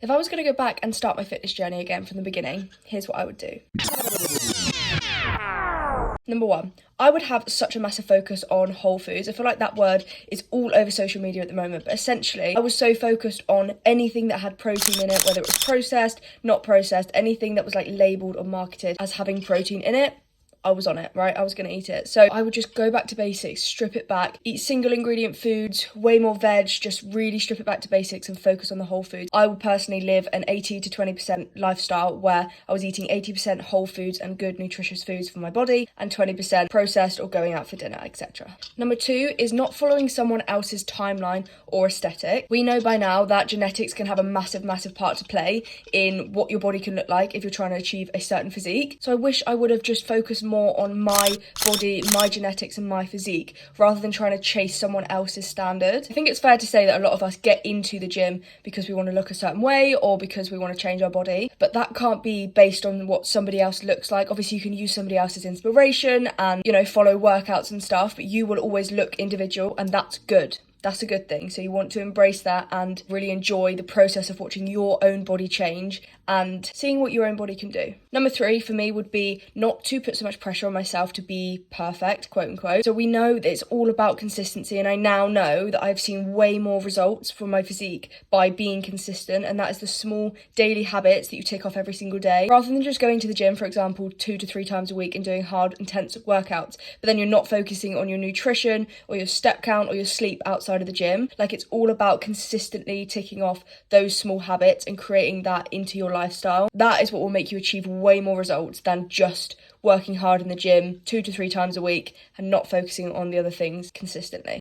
If I was going to go back and start my fitness journey again from the beginning, here's what I would do. Number one, I would have such a massive focus on whole foods. I feel like that word is all over social media at the moment, but essentially I was so focused on anything that had protein in it, whether it was processed, not processed, anything that was like labelled or marketed as having protein in it. I was on it, right? I was going to eat it. So I would just go back to basics, strip it back, eat single ingredient foods, way more veg, just really strip it back to basics and focus on the whole foods. I would personally live an 80 to 20% lifestyle where I was eating 80% whole foods and good nutritious foods for my body and 20% processed or going out for dinner, etc. Number two is not following someone else's timeline or aesthetic. We know by now that genetics can have a massive, massive part to play in what your body can look like if you're trying to achieve a certain physique. So I wish I would have just focused more on my body, my genetics and my physique rather than trying to chase someone else's standard. I think it's fair to say that a lot of us get into the gym because we want to look a certain way or because we want to change our body, but that can't be based on what somebody else looks like. Obviously you can use somebody else's inspiration and, you know, follow workouts and stuff, but you will always look individual and that's good. That's a good thing. So you want to embrace that and really enjoy the process of watching your own body change and seeing what your own body can do. Number three for me would be not to put so much pressure on myself to be perfect, quote unquote. So we know that it's all about consistency, and I now know that I've seen way more results from my physique by being consistent, and that is the small daily habits that you tick off every single day, rather than just going to the gym, for example, 2 to 3 times a week and doing hard, intense workouts, but then you're not focusing on your nutrition or your step count or your sleep outside of the gym. Like, it's all about consistently ticking off those small habits and creating that into your lifestyle. That is what will make you achieve way more results than just working hard in the gym 2 to 3 times a week and not focusing on the other things consistently.